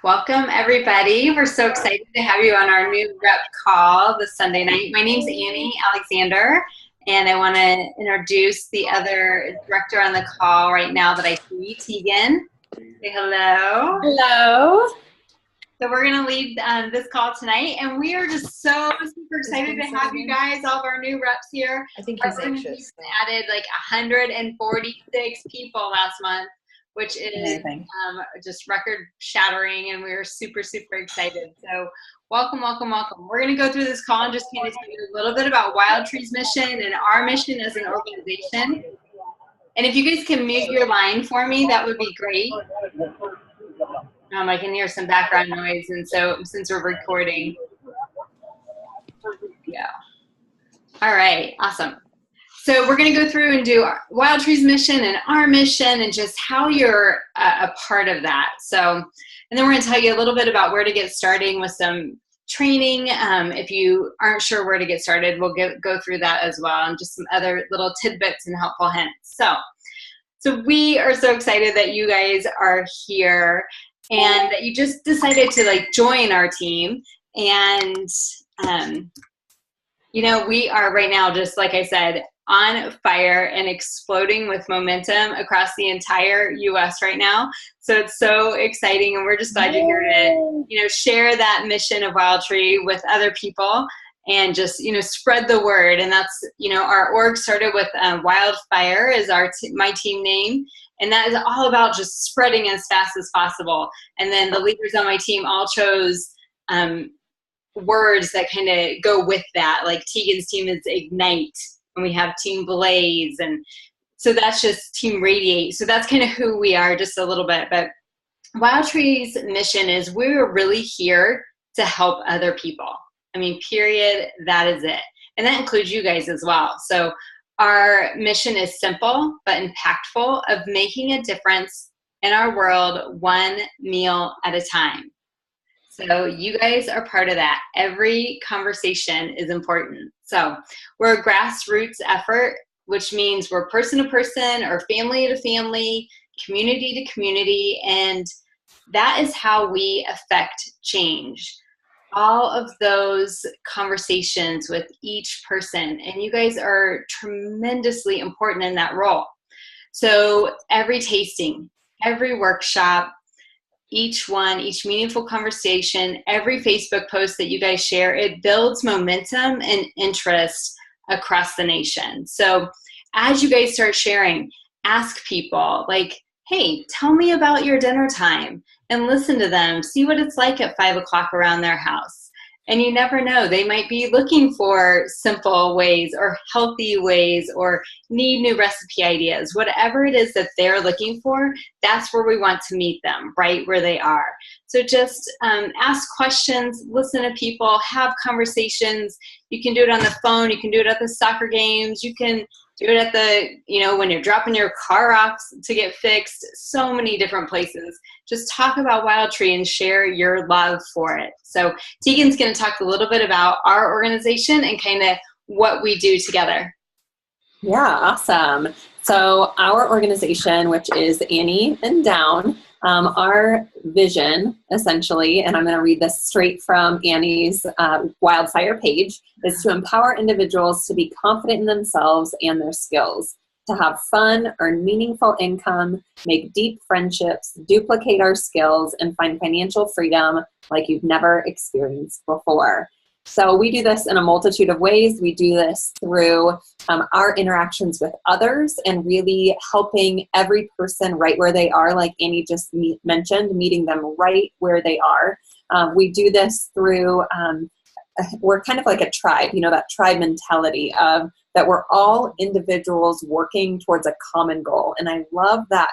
Welcome, everybody. We're so excited to have you on our new rep call this Sunday night. My name's Annie Alexander, and I want to introduce the other director on the call right now that I see, Tegan. Say hello. Hello. So we're going to lead this call tonight, and we are just so super excited to have you guys, all of our new reps here. I think Our he's organization anxious. added like 146 people last month, which is just record shattering, and we were super, super excited. So welcome, welcome, welcome. We're going to go through this call and just kind of tell you a little bit about Wildtree's mission and our mission as an organization. And if you guys can mute your line for me, that would be great. I can hear some background noise, and so since we're recording. Yeah. All right, awesome. So we're going to go through and do Wildtree's mission and our mission and just how you're a part of that. So, and then we're going to tell you a little bit about where to get started with some training. If you aren't sure where to get started, we'll go through that as well, and just some other little tidbits and helpful hints. So we are so excited that you guys are here and that you just decided to join our team. And we are right now, just like I said, on fire and exploding with momentum across the entire U.S. right now. So it's so exciting, and we're just glad you're here to, share that mission of Wildtree with other people and just, spread the word. And that's, our org started with Wildfire is my team name. And that is all about just spreading as fast as possible. And then the leaders on my team all chose words that kind of go with that. Like Tegan's team is Ignite, and we have Team Blaze. And so that's just Team Radiate. So that's kind of who we are just a little bit. But Wildtree's mission is we're really here to help other people. I mean, period. That is it. And that includes you guys as well. So our mission is simple but impactful, of making a difference in our world one meal at a time. So you guys are part of that. Every conversation is important. So we're a grassroots effort, which means we're person to person or family to family, community to community, and that is how we affect change. All of those conversations with each person, and you guys are tremendously important in that role. So every tasting, every workshop, each meaningful conversation, every Facebook post that you guys share, it builds momentum and interest across the nation. So as you guys start sharing, ask people hey, tell me about your dinner time, and listen to them, see what it's like at 5 o'clock around their house. And you never know, they might be looking for simple ways or healthy ways or need new recipe ideas. Whatever it is that they're looking for, that's where we want to meet them, right where they are. So just ask questions, listen to people, have conversations. You can do it on the phone, you can do it at the soccer games, you can do it at the, when you're dropping your car off to get fixed, so many different places. Just talk about Wildtree and share your love for it. So Tegan's going to talk a little bit about our organization and kind of what we do together. Yeah, awesome. So our organization, which is Annie and Down, our vision, essentially, and I'm going to read this straight from Annie's Wildfire page, is to empower individuals to be confident in themselves and their skills, to have fun, earn meaningful income, make deep friendships, duplicate our skills, and find financial freedom like you've never experienced before. So we do this in a multitude of ways. We do this through our interactions with others and really helping every person right where they are, like Annie just mentioned, meeting them right where they are. We do this through, we're kind of like a tribe, that tribe mentality of that we're all individuals working towards a common goal. And I love that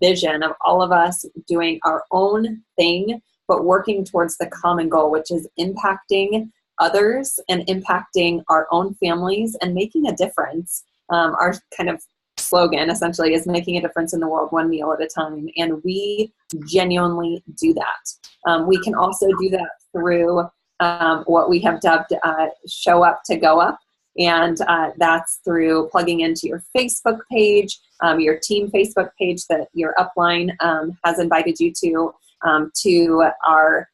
vision of all of us doing our own thing, but working towards the common goal, which is impacting others and impacting our own families and making a difference. Our kind of slogan essentially is making a difference in the world one meal at a time. And we genuinely do that. We can also do that through what we have dubbed show up to go up. And that's through plugging into your Facebook page, your team Facebook page that your upline has invited you to our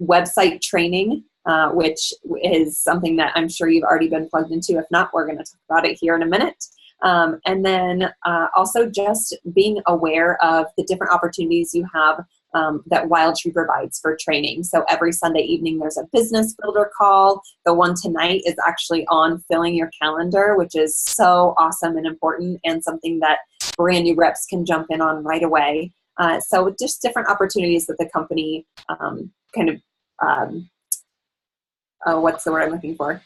website training, which is something that I'm sure you've already been plugged into. If not, we're going to talk about it here in a minute. And then also just being aware of the different opportunities you have that Wildtree provides for training. So every Sunday evening, there's a business builder call. The one tonight is actually on filling your calendar, which is so awesome and important, and something that brand new reps can jump in on right away. So just different opportunities that the company what's the word I'm looking for?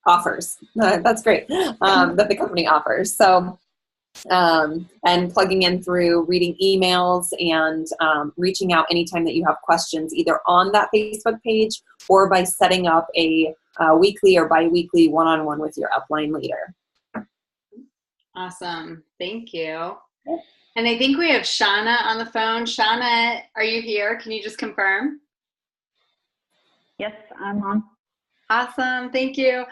Offers. That's great. That the company offers. So, and plugging in through reading emails and reaching out anytime that you have questions, either on that Facebook page or by setting up a weekly or bi-weekly one-on-one with your upline leader. Awesome. Thank you. And I think we have Shauna on the phone. Shauna, are you here? Can you just confirm? Yes, I'm on. Awesome. Thank you.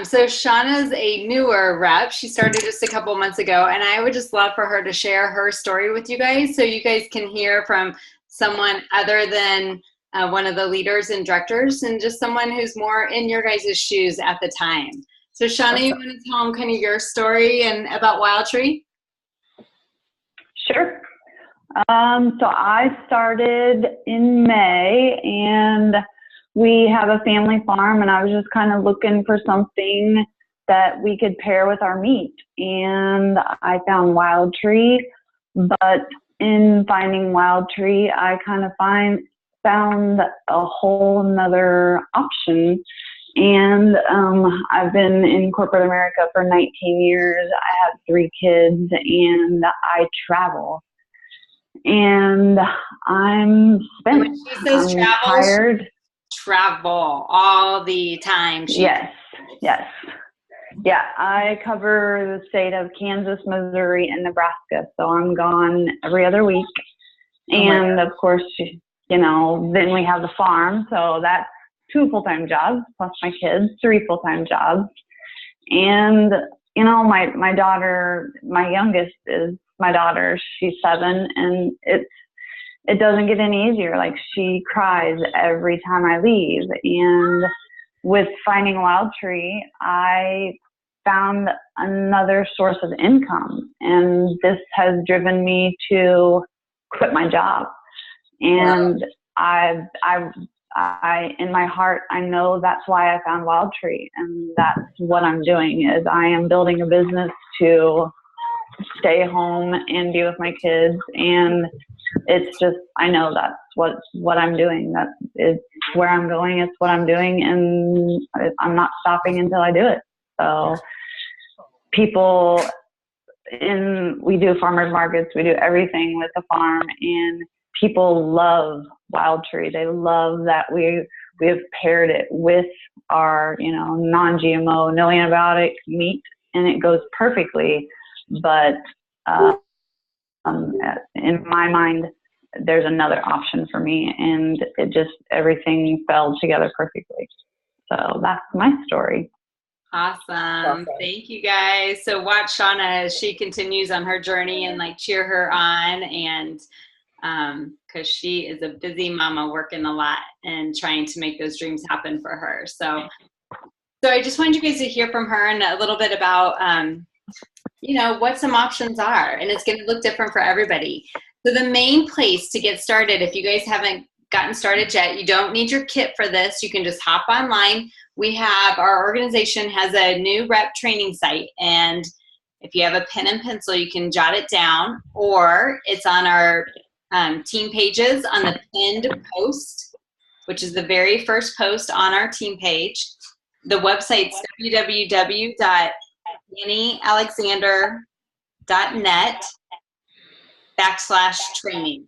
So Shauna's a newer rep. She started just a couple months ago, and I would just love for her to share her story with you guys so you guys can hear from someone other than one of the leaders and directors, and just someone who's more in your guys' shoes at the time. So Shauna, you want to tell them kind of your story and about Wildtree? Sure. So I started in May, and we have a family farm, and I was just kind of looking for something that we could pair with our meat. And I found Wildtree, but in finding Wildtree, I kind of found a whole nother option. And I've been in corporate America for 19 years. I have 3 kids, and I travel. And I'm spent. When she says I'm tired. Travel all the time. Yes. Yeah, I cover the state of Kansas, Missouri, and Nebraska. So I'm gone every other week. And of course, then we have the farm. So that's 2 full-time jobs plus my kids, 3 full-time jobs. And, my daughter, my youngest is my daughter. She's 7, and it doesn't get any easier. Like, she cries every time I leave. And with finding Wildtree, I found another source of income, and this has driven me to quit my job. And I in my heart, I know that's why I found Wildtree, and that's what I'm doing. Is I am building a business to stay home and be with my kids, and it's just, I know that's what I'm doing. That is where I'm going. It's what I'm doing, and I'm not stopping until I do it. So we do farmers markets, we do everything with the farm, and people love Wildtree. They love that we have paired it with our, non-GMO, no antibiotic meat, and it goes perfectly. But in my mind, there's another option for me, and everything fell together perfectly. So that's my story. Awesome. Thank you, guys. So watch Shauna as she continues on her journey, and cheer her on, and because she is a busy mama working a lot and trying to make those dreams happen for her. So I just wanted you guys to hear from her and a little bit about what some options are, and it's going to look different for everybody. So the main place to get started, if you guys haven't gotten started yet, you don't need your kit for this. You can just hop online. Our organization has a new rep training site, and if you have a pen and pencil, you can jot it down, or it's on our team pages on the pinned post, which is the very first post on our team page. The website's www.anniealexander.net/training.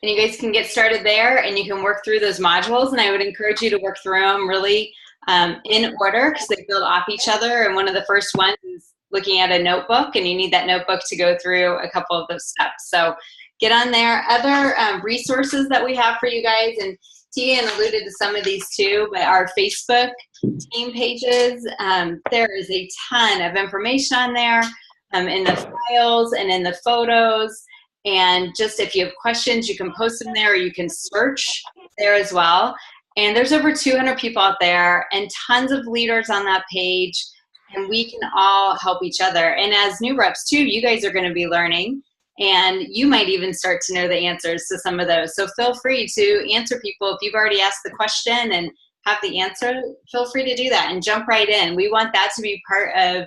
And you guys can get started there, and you can work through those modules, and I would encourage you to work through them really in order, because they build off each other. And one of the first ones is looking at a notebook, and you need that notebook to go through a couple of those steps. So get on there. Other resources that we have for you guys, and Tian alluded to some of these too, but our Facebook team pages, there is a ton of information on there in the files and in the photos. And just if you have questions, you can post them there, or you can search there as well. And there's over 200 people out there and tons of leaders on that page, and we can all help each other. And as new reps too, you guys are going to be learning, and you might even start to know the answers to some of those. So feel free to answer people. If you've already asked the question and have the answer, feel free to do that and jump right in. We want that to be part of,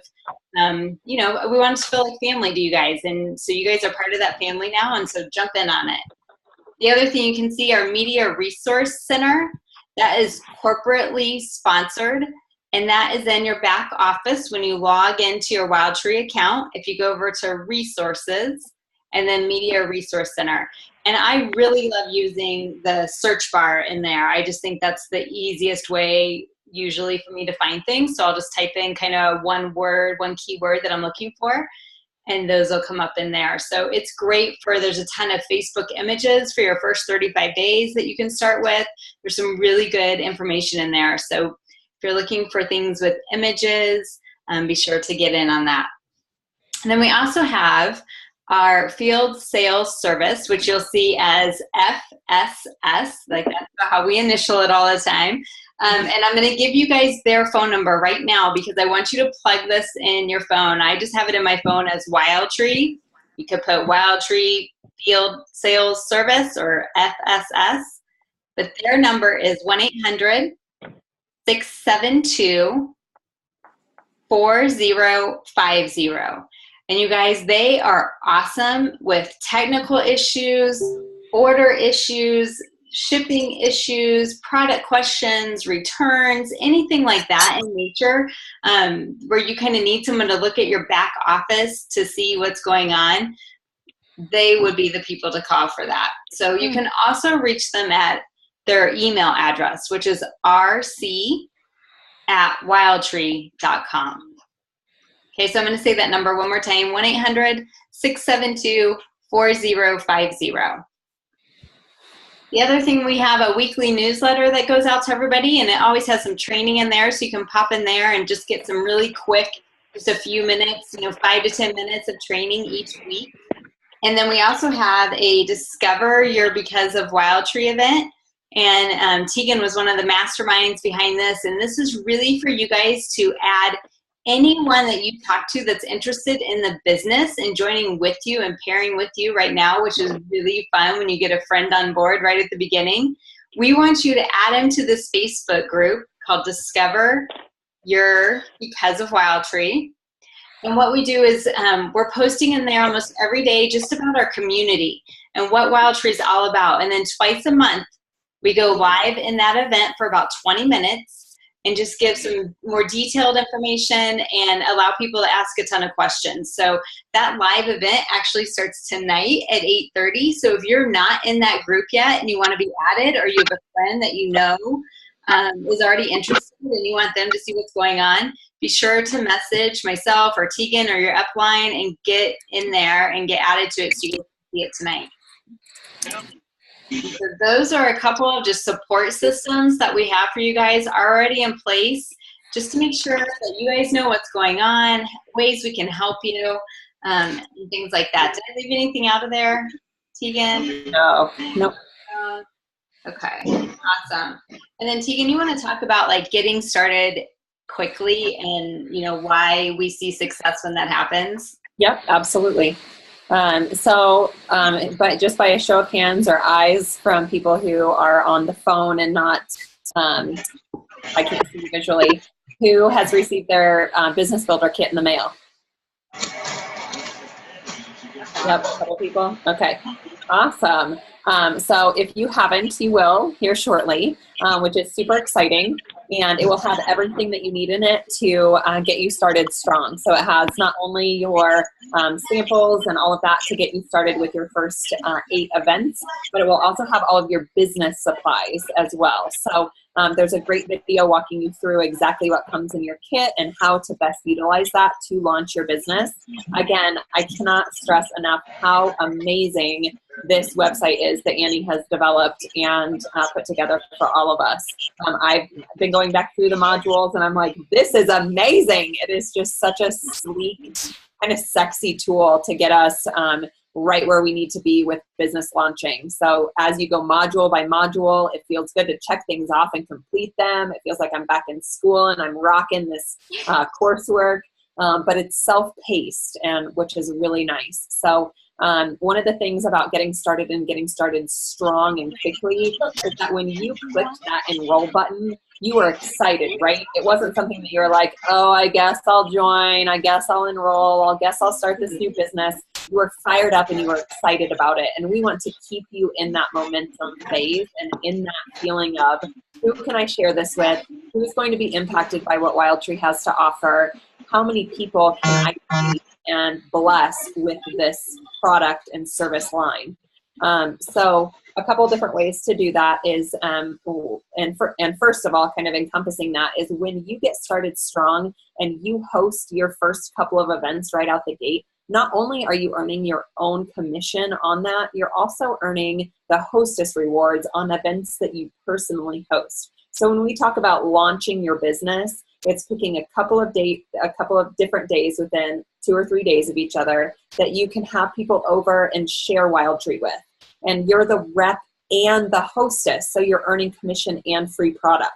you know, we want it to feel like family to you guys. And so you guys are part of that family now, and so jump in on it. The other thing you can see, our Media Resource Center, that is corporately sponsored, and that is in your back office when you log into your Wildtree account. If you go over to Resources and then Media Resource Center. And I really love using the search bar in there. I just think that's the easiest way usually for me to find things. So I'll just type in kind of one word, one keyword that I'm looking for, and those will come up in there. So it's great for, there's a ton of Facebook images for your first 35 days that you can start with. There's some really good information in there. So if you're looking for things with images, be sure to get in on that. And then we also have our field sales service, which you'll see as FSS, like that's how we initial it all the time. And I'm going to give you guys their phone number right now because I want you to plug this in your phone. I just have it in my phone as Wildtree. You could put Wildtree Field Sales Service or FSS, but their number is 1-800-672-4050. And you guys, they are awesome with technical issues, order issues, shipping issues, product questions, returns, anything like that in nature, where you kind of need someone to look at your back office to see what's going on. They would be the people to call for that. So you can also reach them at their email address, which is rc@wildtree.com. Okay, so I'm going to say that number one more time, 1-800-672-4050. The other thing, we have a weekly newsletter that goes out to everybody, and it always has some training in there, so you can pop in there and just get some really quick, just a few minutes, 5 to 10 minutes of training each week. And then we also have a Discover Your Because of Wildtree event, and Tegan was one of the masterminds behind this, and this is really for you guys to add anyone that you talk to that's interested in the business and joining with you and pairing with you right now, which is really fun when you get a friend on board right at the beginning. We want you to add them to this Facebook group called Discover Your Because of Wildtree. And what we do is we're posting in there almost every day just about our community and what Wildtree is all about. And then twice a month, we go live in that event for about 20 minutes and just give some more detailed information and allow people to ask a ton of questions. So that live event actually starts tonight at 8:30. So if you're not in that group yet and you want to be added, or you have a friend that you know is already interested and you want them to see what's going on, be sure to message myself or Tegan or your upline and get in there and get added to it so you can see it tonight. So those are a couple of just support systems that we have for you guys already in place, just to make sure that you guys know what's going on, ways we can help you, and things like that. Did I leave anything out of there, Tegan? No. Nope. Okay, awesome. And then Tegan, you want to talk about like getting started quickly and why we see success when that happens? Yep, absolutely. But just by a show of hands or eyes from people who are on the phone and not, I can't see visually, who has received their business builder kit in the mail? Yep, a couple people. Okay, awesome. So if you haven't, you will here shortly, which is super exciting. And it will have everything that you need in it to get you started strong. So it has not only your samples and all of that to get you started with your first 8 events, but it will also have all of your business supplies as well. So There's a great video walking you through exactly what comes in your kit and how to best utilize that to launch your business. Again, I cannot stress enough how amazing this website is that Annie has developed and put together for all of us. I've been going back through the modules and I'm like, this is amazing. It is just such a sleek, kind of sexy tool to get us right where we need to be with business launching. So as you go module by module, it feels good to check things off and complete them. It feels like I'm back in school and I'm rocking this coursework, but it's self-paced, and which is really nice. So one of the things about getting started and getting started strong and quickly is that when you clicked that enroll button, you were excited, right? It wasn't something that you're like, oh, I guess I'll join. I guess I'll enroll. I guess I'll start this new business. You were fired up and you were excited about it. And we want to keep you in that momentum phase and in that feeling of, who can I share this with? Who's going to be impacted by what Wildtree has to offer? How many people can I reach and bless with this product and service line? So a couple of different ways to do that is, and first of all, kind of encompassing that is when you get started strong and you host your first couple of events right out the gate, not only are you earning your own commission on that, you're also earning the hostess rewards on events that you personally host. So when we talk about launching your business, it's picking a couple of different days within 2 or 3 days of each other that you can have people over and share Wildtree with. And you're the rep and the hostess, so you're earning commission and free product.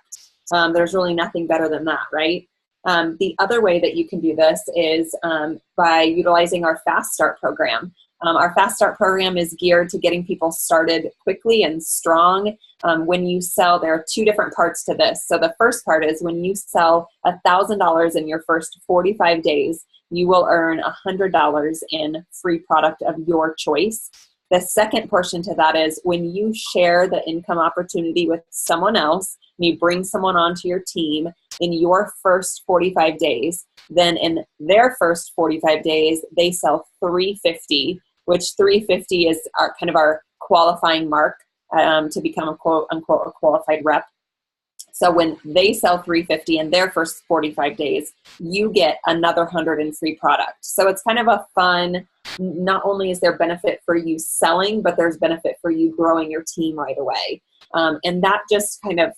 There's really nothing better than that, right? The other way that you can do this is by utilizing our Fast Start program. Our Fast Start program is geared to getting people started quickly and strong. When you sell, there are 2 different parts to this. So the first part is when you sell $1,000 in your first 45 days, you will earn $100 in free product of your choice. The second portion to that is when you share the income opportunity with someone else, and you bring someone onto your team in your first 45 days, then in their first 45 days, they sell $350, which $350 is our qualifying mark to become a quote unquote a qualified rep. So when they sell $350 in their first 45 days, you get another 100 in free product. So it's kind of a fun, not only is there benefit for you selling, but there's benefit for you growing your team right away. And that just kind of,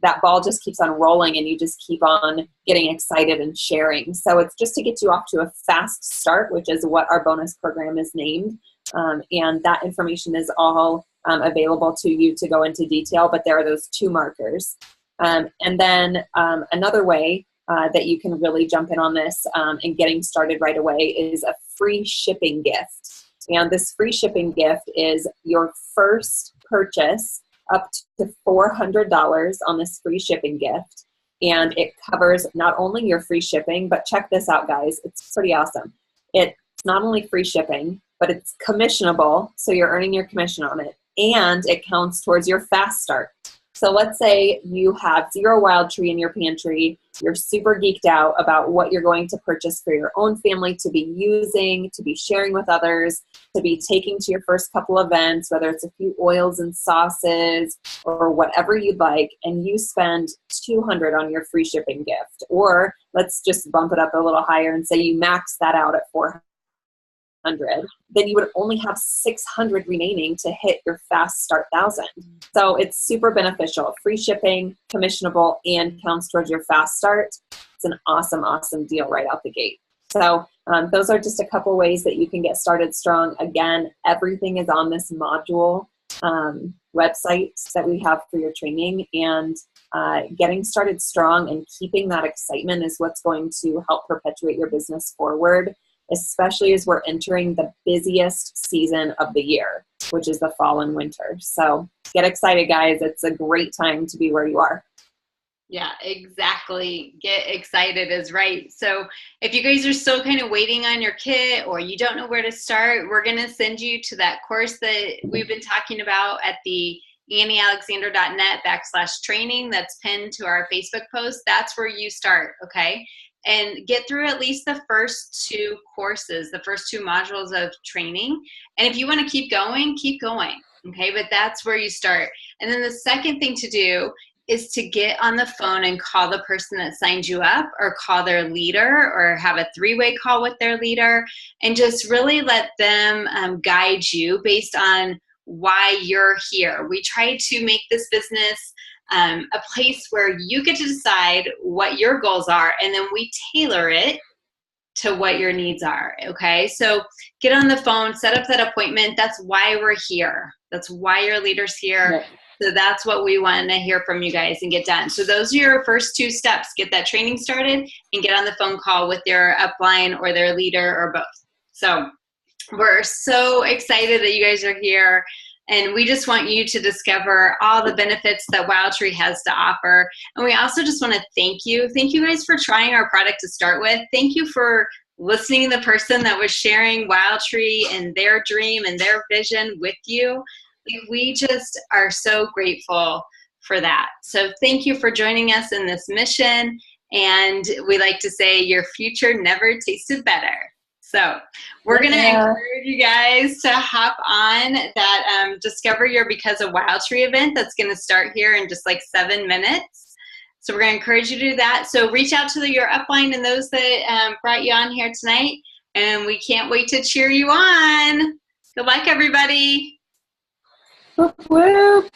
that ball just keeps on rolling and you just keep on getting excited and sharing. So it's just to get you off to a fast start, which is what our bonus program is named. And that information is all available to you to go into detail, but there are those 2 markers. And then another way that you can really jump in on this and getting started right away is a free shipping gift. And this free shipping gift is your first purchase up to $400 on this free shipping gift. And it covers not only your free shipping, but check this out, guys. It's pretty awesome. It's not only free shipping, but it's commissionable. So you're earning your commission on it. And it counts towards your Fast Start. So let's say you have 0 Wildtree in your pantry. You're super geeked out about what you're going to purchase for your own family to be using, to be sharing with others, to be taking to your first couple events, whether it's a few oils and sauces or whatever you'd like, and you spend $200 on your free shipping gift. Or let's just bump it up a little higher and say you max that out at $400. Then you would only have $600 remaining to hit your Fast Start 1,000. So it's super beneficial. Free shipping, commissionable, and counts towards your Fast Start. It's an awesome, awesome deal right out the gate. So those are just a couple ways that you can get started strong. Again, everything is on this module website that we have for your training, and getting started strong and keeping that excitement is what's going to help perpetuate your business forward, especially as we're entering the busiest season of the year, which is the fall and winter. So get excited, guys. It's a great time to be where you are. Yeah, exactly. Get excited is right. So if you guys are still kind of waiting on your kit or you don't know where to start, we're going to send you to that course that we've been talking about at the anniealexander.net/training that's pinned to our Facebook post. That's where you start, okay? And get through at least the first 2 courses, the first 2 modules of training. And if you want to keep going, keep going. Okay, but that's where you start. And then the second thing to do is to get on the phone and call the person that signed you up, or call their leader, or have a 3-way call with their leader, and just really let them guide you based on why you're here. We try to make this business a place where you get to decide what your goals are, and then we tailor it to what your needs are. Okay, so get on the phone, set up that appointment. That's why we're here. That's why your leader's here. Right. So that's what we want to hear from you guys and get done. So those are your first 2 steps. Get that training started and get on the phone call with your upline or their leader, or both. So we're so excited that you guys are here. And we just want you to discover all the benefits that Wildtree has to offer. And we also just want to thank you. Thank you guys for trying our product to start with. Thank you for listening to the person that was sharing Wildtree and their dream and their vision with you. Like, we just are so grateful for that. So thank you for joining us in this mission. And we like to say your future never tasted better. So we're going to encourage you guys to hop on that Discover Your Because of Wildtree event that's going to start here in just like 7 minutes. So we're going to encourage you to do that. So reach out to your upline and those that brought you on here tonight. And we can't wait to cheer you on. Good luck, everybody. Whoop, whoop.